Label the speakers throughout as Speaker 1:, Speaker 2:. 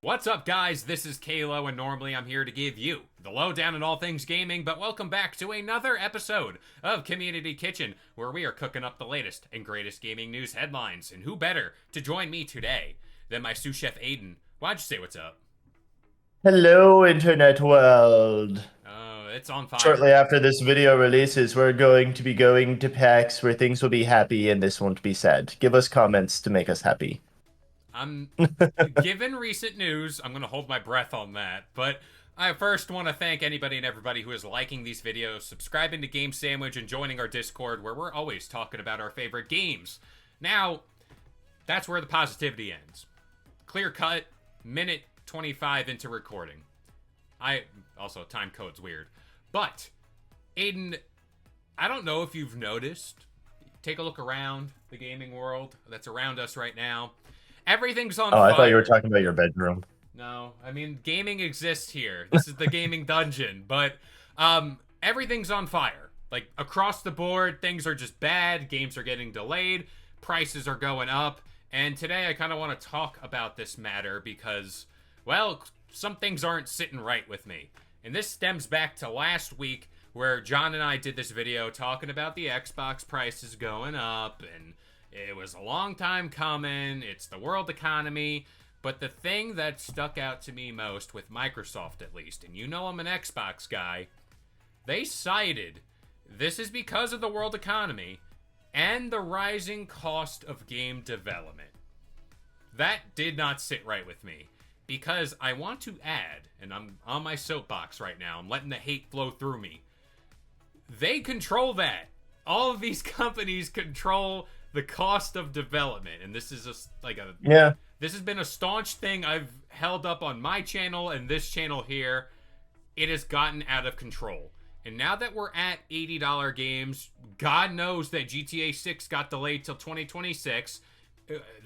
Speaker 1: What's up, guys? This is K-Lo, and normally I'm here to give you the lowdown on all things gaming, but welcome back to another episode of Community Kitchen, where we are cooking up the latest and greatest gaming news headlines. And who better to join me today than my sous chef Aden? Why'd you say what's up?
Speaker 2: Hello, internet world.
Speaker 1: Oh, it's on fire.
Speaker 2: Shortly after this video releases, we're going to be going to PAX where things will be happy and this won't be sad. Give us comments to make us happy.
Speaker 1: I'm Given recent news, I'm gonna hold my breath on that. But I first want to thank anybody and everybody who is liking these videos, subscribing to Game Sandwich, and joining our Discord, where we're always talking about our favorite games. Now, that's where the positivity ends. Clear cut, minute 25 into recording. I also time code's weird, but Aiden, I don't know if you've noticed. Take a look around the gaming world that's around us right now. Everything's on
Speaker 2: Oh, I thought you were
Speaker 1: fire.
Speaker 2: talking about your bedroom.
Speaker 1: No, I mean gaming exists here. This is the gaming dungeon, but everything's on fire. Like across the board, things are just bad. Games are getting delayed. Prices are going up. And today I kind of want to talk about this matter because, well, some things aren't sitting right with me. And this stems back to last week where John and I did this video talking about the Xbox prices going up, and it was a long time coming. It's the world economy. But the thing that stuck out to me most with Microsoft, at least, and you know I'm an Xbox guy, they cited this is because of the world economy and the rising cost of game development. That did not sit right with me because I want to add, and I'm on my soapbox right now, I'm letting the hate flow through me. They control that. All of these companies control the cost of development, and this is
Speaker 2: Yeah.
Speaker 1: this has been a staunch thing I've held up on my channel and this channel here. It has gotten out of control. And now that we're at $80 games, God knows that GTA 6 got delayed till 2026.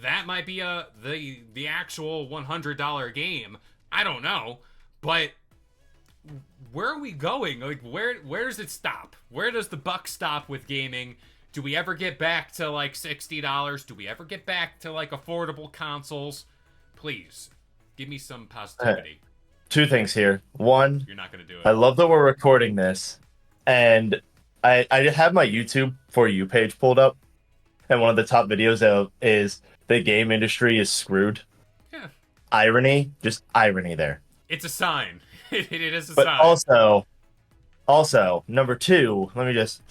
Speaker 1: That might be the actual $100 game. I don't know, but where are we going? Like where does it stop? Where does the buck stop with gaming? Do we ever get back to like $60? Do we ever get back to like affordable consoles? Please, give me some
Speaker 2: Uh,
Speaker 1: positivity.
Speaker 2: Two things here. One,
Speaker 1: You're not gonna do
Speaker 2: I
Speaker 1: it.
Speaker 2: love that we're recording this, and I have my YouTube For You page pulled up, and one of the top videos of is the game industry is screwed.
Speaker 1: Yeah,
Speaker 2: Irony, just irony there.
Speaker 1: it's a sign. It is a
Speaker 2: But
Speaker 1: sign.
Speaker 2: also number two, let me just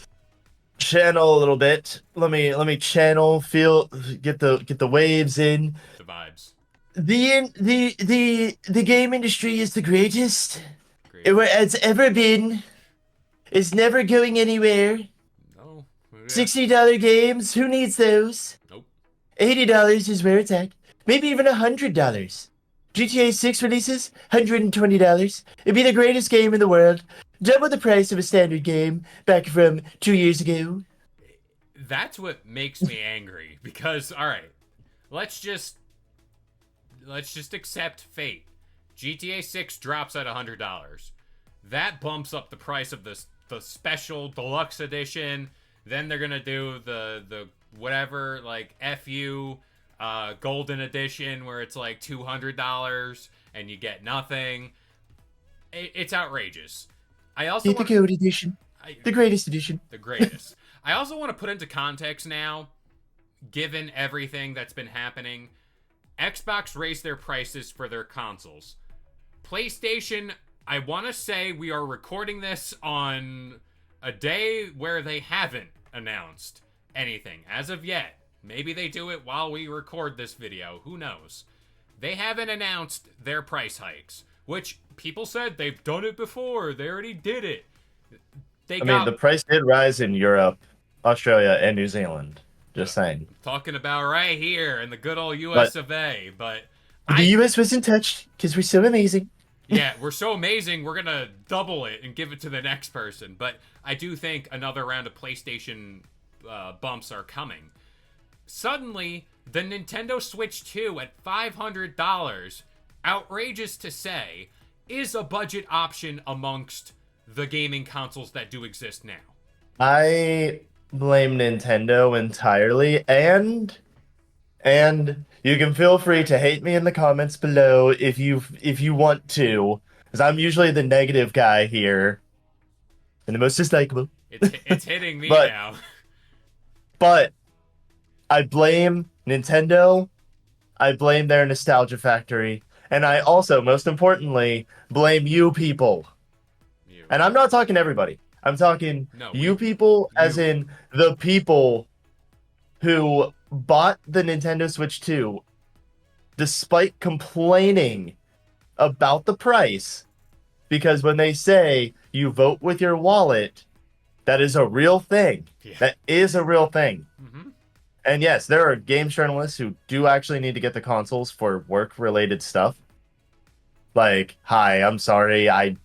Speaker 2: channel a little bit. Let me channel, feel, get the waves in.
Speaker 1: The vibes.
Speaker 2: The game industry is the greatest
Speaker 1: Greatest.
Speaker 2: it's ever been. It's never going anywhere.
Speaker 1: No. Yeah.
Speaker 2: $60 games, who needs those?
Speaker 1: Nope.
Speaker 2: $80 is where it's at. Maybe even $100. GTA 6 releases, $120. It'd be the greatest game in the world. Double the price of a standard game back from 2 years ago.
Speaker 1: That's what makes me angry because all right, let's just let's just accept fate. GTA 6 drops at $100. That bumps up the price of the special deluxe edition. Then they're gonna do the whatever like FU golden edition where it's like $200 and you get nothing. It's outrageous. I also
Speaker 2: Get the
Speaker 1: want
Speaker 2: Gold Edition.
Speaker 1: I,
Speaker 2: The greatest edition.
Speaker 1: the greatest. I also want to put into context now, given everything that's been happening. Xbox raised their prices for their consoles. PlayStation, I want to say we are recording this on a day where they haven't announced anything as of yet. Maybe they do it while we record this video. Who knows? They haven't announced their price hikes, which people said they've done it before. They already did it. They
Speaker 2: I mean, the
Speaker 1: got
Speaker 2: price did rise in Europe, Australia, and New Zealand.
Speaker 1: uh,
Speaker 2: Just saying.
Speaker 1: talking about right here in the good old
Speaker 2: But
Speaker 1: US of A. But
Speaker 2: the
Speaker 1: I,
Speaker 2: US wasn't touched because we're so amazing.
Speaker 1: yeah, we're so amazing. We're gonna double it and give it to the next person. But I do think another round of PlayStation bumps are coming. Suddenly, the Nintendo Switch 2 at $500, outrageous to say, is a budget option amongst the gaming consoles that do exist now.
Speaker 2: I blame Nintendo entirely, and You can feel free to hate me in the comments below if you want to, because I'm usually the negative guy here and the most dislikable.
Speaker 1: It's hitting me
Speaker 2: But
Speaker 1: now.
Speaker 2: but I blame Nintendo. I blame their nostalgia factory, and I also, most importantly, blame you people.
Speaker 1: You.
Speaker 2: And I'm not talking everybody. I'm talking
Speaker 1: No,
Speaker 2: you
Speaker 1: we
Speaker 2: people, as
Speaker 1: you.
Speaker 2: in the people who bought the Nintendo Switch 2 despite complaining about the price. Because when they say you vote with your wallet, that is a real thing.
Speaker 1: Yeah.
Speaker 2: That is a real thing.
Speaker 1: Mm-hmm.
Speaker 2: And yes, there are game journalists who do actually need to get the consoles for work related stuff. Like, hi, I'm sorry. I'm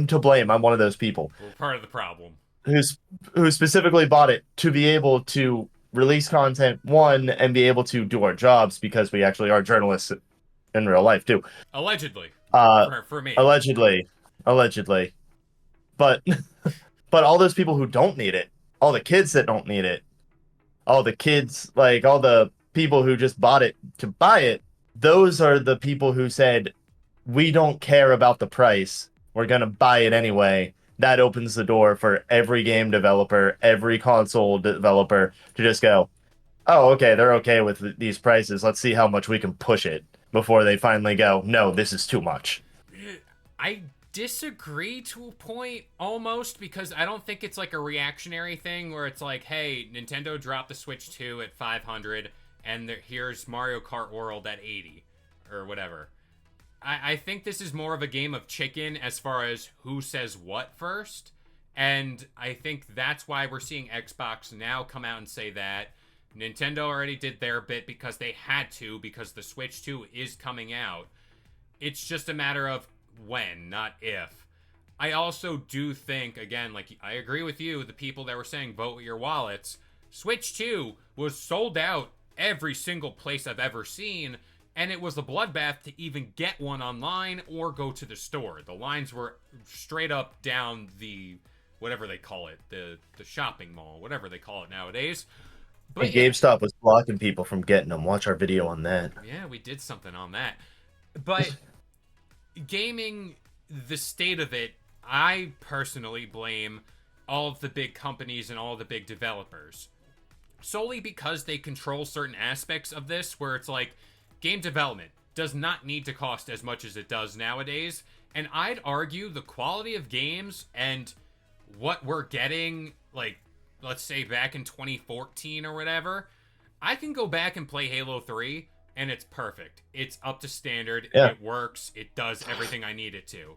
Speaker 2: to blame. I'm one of those people
Speaker 1: We're part of the problem.
Speaker 2: who's who specifically bought it to be able to release content, one, and be able to do our jobs because we actually are journalists in real life too.
Speaker 1: Allegedly.
Speaker 2: Uh
Speaker 1: For me.
Speaker 2: allegedly. Allegedly. But but all those people who don't need it, all the kids that don't need it, all the kids, like all the people who just bought it to buy it, those are the people who said, we don't care about the price. We're going to buy it anyway. That opens the door for every game developer, every console developer to just go, oh, okay, they're okay with these prices. Let's see how much we can push it before they finally go, no, this is too much.
Speaker 1: I disagree to a point almost because I don't think it's like a reactionary thing where it's like, hey, Nintendo dropped the Switch 2 at 500 and here's Mario Kart World at 80 or whatever. I think this is more of a game of chicken as far as who says what first. And I think that's why we're seeing Xbox now come out and say that. Nintendo already did their bit because they had to, because the Switch 2 is coming out. It's just a matter of when, not if. I also do think, again, like I agree with you, the people that were saying vote with your wallets. Switch 2 was sold out every single place I've ever seen, and it was a bloodbath to even get one online or go to the store. The lines were straight up down the whatever they call it, the shopping mall, whatever they call it nowadays.
Speaker 2: And
Speaker 1: But yeah,
Speaker 2: GameStop was blocking people from getting them. Watch our video on that.
Speaker 1: yeah, we did something on that. But gaming, the state of it, I personally blame all of the big companies and all of the big developers. Solely because they control certain aspects of this, where it's like, game development does not need to cost as much as it does nowadays. And I'd argue the quality of games and what we're getting, like, let's say back in 2014 or whatever, I can go back and play Halo 3 and it's perfect. It's up to standard.
Speaker 2: Yeah.
Speaker 1: It works. It does everything I need it to.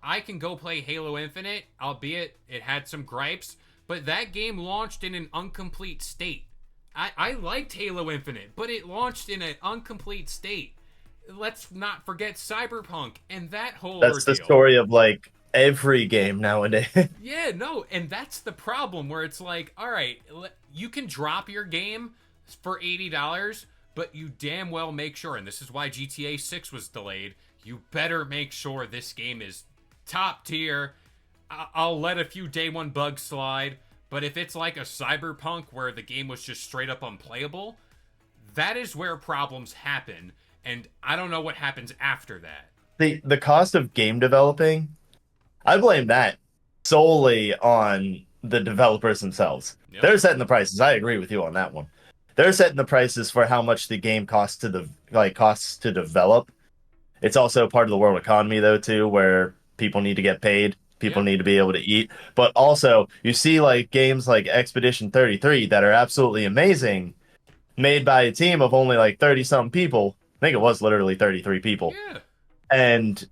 Speaker 1: I can go play Halo Infinite, albeit it had some gripes, but that game launched in an incomplete state. I liked Halo Infinite, but it launched in an incomplete state. Let's not forget Cyberpunk and that whole
Speaker 2: That's the
Speaker 1: ordeal.
Speaker 2: story of like every game nowadays.
Speaker 1: Yeah, no, and that's the problem where it's like, all right, you can drop your game for $80, but you damn well make sure, and this is why GTA 6 was delayed, you better make sure this game is top tier. I'll let a few day one bugs slide, but if it's like a Cyberpunk where the game was just straight up unplayable, that is where problems happen, and I don't know what happens after that.
Speaker 2: The cost of game developing, I blame that solely on the developers themselves.
Speaker 1: Yep.
Speaker 2: They're setting the prices. I agree with you on that one. They're setting the prices for how much the game costs to costs to develop. It's also part of the world economy though too, where people need to get paid, people
Speaker 1: Yep.
Speaker 2: need to be able to eat. But also, you see like games like Expedition 33 that are absolutely amazing, made by a team of only like 30 some people. I think it was literally 33 people.
Speaker 1: Yeah.
Speaker 2: And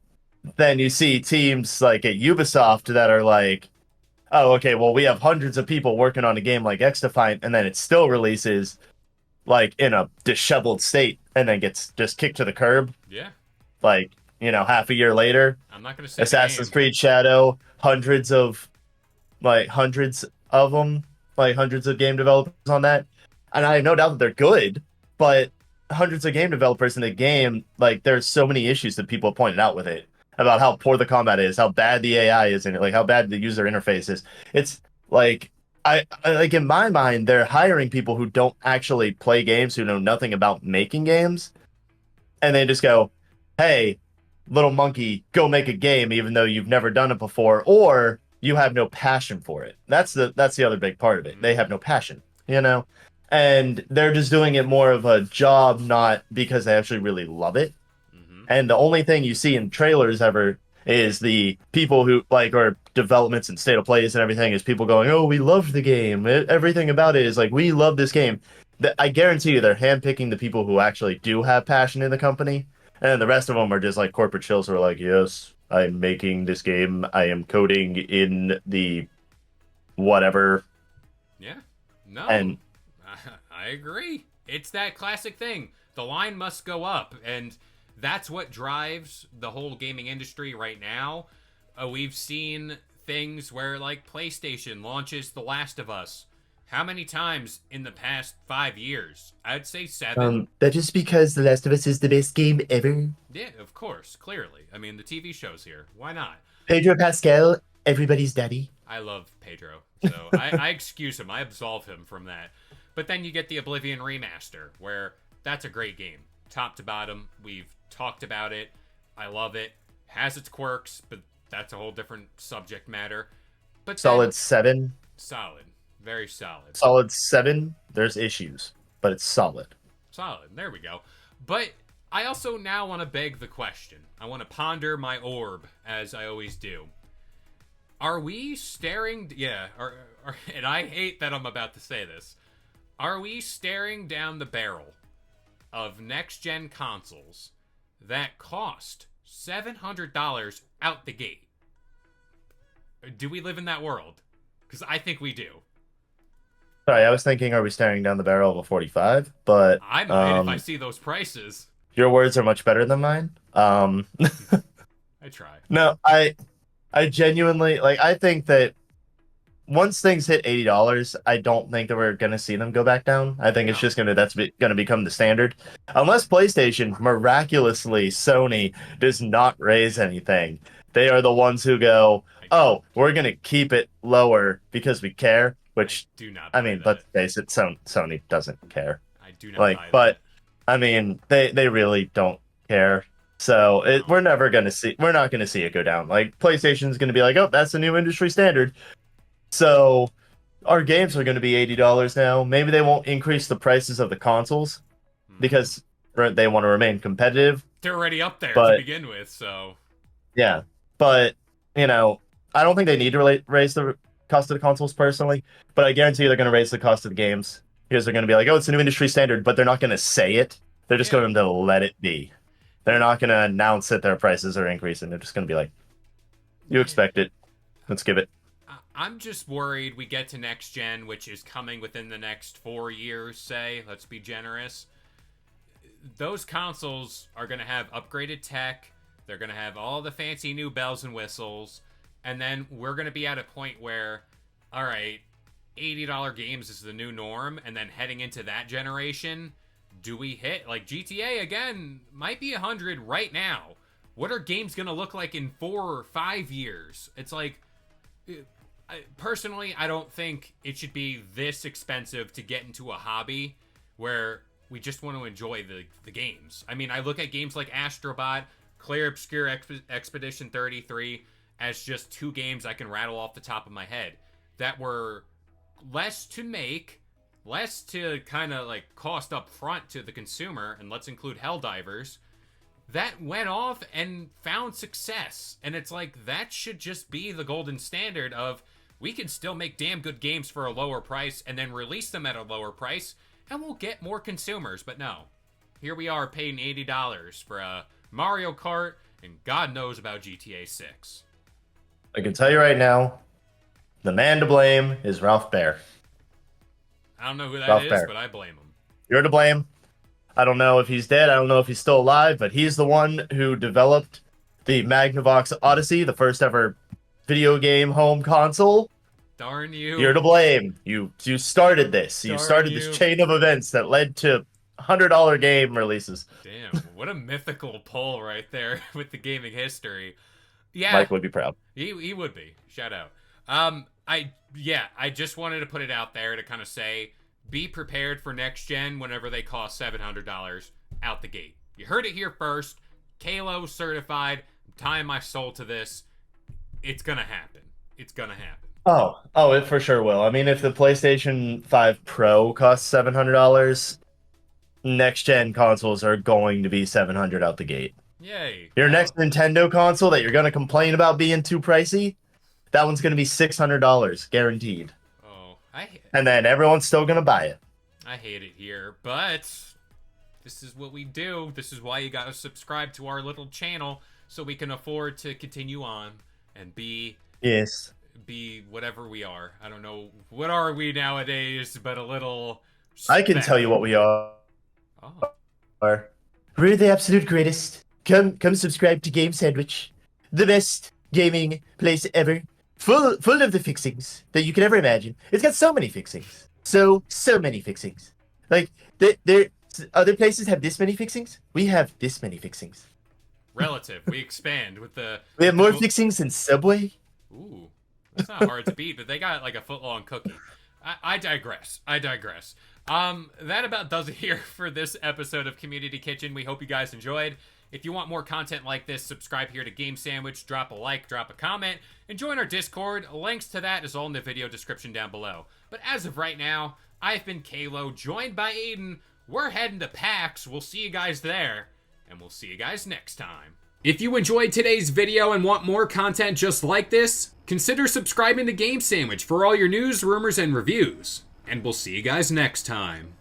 Speaker 2: then you see teams like at Ubisoft that are like, oh, okay, well, we have hundreds of people working on a game like X Defiant, and then it still releases like in a disheveled state and then gets just kicked to the curb,
Speaker 1: Yeah.
Speaker 2: like, half a year later.
Speaker 1: I'm not going to say the
Speaker 2: Assassin's
Speaker 1: game.
Speaker 2: Creed Shadow, hundreds of them, like hundreds of game developers on that. And I have no doubt that they're good, but hundreds of game developers in the game, like there's so many issues that people have pointed out with it about how poor the combat is, how bad the AI is in it, like how bad the user interface is. It's like I like in my mind, they're hiring people who don't actually play games, who know nothing about making games, and they just go, "Hey, little monkey, go make a game," even though you've never done it before, or you have no passion for it. That's the other big part of it. They have no passion, you know, and they're just doing it more of a job, not because they actually really love it.
Speaker 1: Mm-hmm.
Speaker 2: And the only thing you see in trailers ever is the people who like or developments and state of plays and everything is people going, "Oh, we loved the game. Everything about it is like we love this game." I guarantee you, they're handpicking the people who actually do have passion in the company, and the rest of them are just like corporate shills who are like, "Yes, I'm making this game. I am coding in the whatever."
Speaker 1: Yeah. No,
Speaker 2: And
Speaker 1: I agree. It's that classic thing. The line must go up, and that's what drives the whole gaming industry right now. We've seen things where, like, PlayStation launches The Last of Us. How many times in the past 5 years? I'd say seven.
Speaker 2: that just because The Last of Us is the best game ever.
Speaker 1: Yeah, of course, clearly. I mean, the TV show's here. Why not?
Speaker 2: Pedro Pascal, everybody's daddy.
Speaker 1: I love Pedro, so I excuse him. I absolve him from that. But then you get the Oblivion remaster, where that's a great game, top to bottom. We've talked about it. I love it. Has its quirks, but that's a whole different subject matter. But then
Speaker 2: Solid 7.
Speaker 1: solid, very solid,
Speaker 2: Solid 7. There's issues, but it's solid.
Speaker 1: solid. There we go. But I also now want to beg the question. I want to ponder my orb as I always do. Are we staring? Yeah, and I hate that I'm about to say this. Are we staring down the barrel of next gen consoles that cost $700 out the gate? Do we live in that world? Because I think we do.
Speaker 2: Sorry, I was thinking, are we staring down the barrel of a 45? But
Speaker 1: I might if I see those prices.
Speaker 2: your words are much better than mine.
Speaker 1: I try.
Speaker 2: No, I genuinely like. I think that once things hit $80, I don't think that we're gonna see them go back down. I think it's
Speaker 1: No,
Speaker 2: just gonna become the standard, unless PlayStation miraculously Sony does not raise anything. They are the ones who go,
Speaker 1: I
Speaker 2: "Oh, we're gonna keep it lower because we care."
Speaker 1: I
Speaker 2: Which,
Speaker 1: do not
Speaker 2: I
Speaker 1: buy
Speaker 2: mean,
Speaker 1: that.
Speaker 2: let's face it, Sony doesn't care.
Speaker 1: I do not
Speaker 2: Like,
Speaker 1: buy
Speaker 2: but
Speaker 1: that.
Speaker 2: I mean, they really don't care. So
Speaker 1: No.
Speaker 2: we're not gonna see it go down. Like PlayStation's gonna be like, "Oh, that's the new industry standard." So our games are gonna be $80 now. Maybe they won't increase the prices of the consoles
Speaker 1: Mm-hmm.
Speaker 2: because they want to remain competitive.
Speaker 1: They're already up there to
Speaker 2: But
Speaker 1: begin with, so
Speaker 2: yeah, but you know, I don't think they need to raise the cost of the consoles personally. But I guarantee you they're gonna raise the cost of the games because they're gonna be like, "Oh, it's a new industry standard," but they're not gonna say it. They're just
Speaker 1: yeah.
Speaker 2: going to let it be. They're
Speaker 1: Yeah.
Speaker 2: not going to announce that their prices are increasing. They're just going to be like, "You
Speaker 1: Yeah.
Speaker 2: expect it. Let's give it."
Speaker 1: I'm just worried we get to next gen, which is coming within the next 4 years, say. Let's be generous. Those consoles are going to have upgraded tech. They're going to have all the fancy new bells and whistles. And then we're going to be at a point where, all right, $80 games is the new norm. And then heading into that generation, do we hit? Like GTA, again, might be 100 right now. What are games going to look like in 4 or 5 years? It's like, personally, I don't think it should be this expensive to get into a hobby where we just want to enjoy the games. I mean, I look at games like Astrobot, Clear Obscure Expedition 33 as just two games I can rattle off the top of my head that were less to make, less to kind of like cost up front to the consumer, and let's include Helldivers, that went off and found success. And it's like that should just be the golden standard of we can still make damn good games for a lower price and then release them at a lower price and we'll get more consumers. But no, here we are paying $80 for a Mario Kart and God knows about GTA 6.
Speaker 2: I can tell you right now, the man to blame is Ralph Baer.
Speaker 1: I don't know who that
Speaker 2: Ralph
Speaker 1: is,
Speaker 2: Baer,
Speaker 1: but I blame him.
Speaker 2: you're to blame. I don't know if he's dead. I don't know if he's still alive, but he's the one who developed the Magnavox Odyssey, the first ever video game home console.
Speaker 1: Darn
Speaker 2: You're
Speaker 1: you.
Speaker 2: to blame. You started this. You
Speaker 1: Darn
Speaker 2: started this
Speaker 1: you.
Speaker 2: chain of events that led to $100 game releases.
Speaker 1: Damn, what a mythical pull right there with the gaming history. Yeah,
Speaker 2: Mike would be proud.
Speaker 1: he would be. Shout out. I just wanted to put it out there to kind of say, be prepared for next gen whenever they cost $700 out the gate. You heard it here first. K-Lo certified. I'm tying my soul to this. It's gonna happen. It's gonna happen.
Speaker 2: Oh, it for sure will. I mean, if the PlayStation 5 Pro costs $700, next gen consoles are going to be 700 out the gate.
Speaker 1: Yay.
Speaker 2: Your next Nintendo console that you're going to complain about being too pricey, that one's going to be $600 guaranteed.
Speaker 1: Oh,
Speaker 2: and then everyone's still going to buy it.
Speaker 1: I hate it here, but this is what we do. This is why you got to subscribe to our little channel so we can afford to continue on and be whatever we are. I don't know, what are we nowadays, but a little
Speaker 2: I can tell you what we are.
Speaker 1: Oh.
Speaker 2: We're the absolute greatest. Come subscribe to Game Sandwich, the best gaming place ever, full of the fixings that you could ever imagine. It's got so many fixings, so many fixings. Like there other places have this many fixings. We have this many fixings.
Speaker 1: Relative. We expand with the.
Speaker 2: We have more fixings than Subway.
Speaker 1: Ooh, that's not hard to beat, but they got like a foot-long cookie. I digress. That about does it here for this episode of Community Kitchen. We hope you guys enjoyed. If you want more content like this, subscribe here to Game Sandwich, drop a like, drop a comment, and join our Discord. Links to that is all in the video description down below. But as of right now, I've been K-Lo, joined by Aden. We're heading to PAX. We'll see you guys there, and we'll see you guys next time. If you enjoyed today's video and want more content just like this, consider subscribing to Game Sandwich for all your news, rumors, and reviews. And we'll see you guys next time.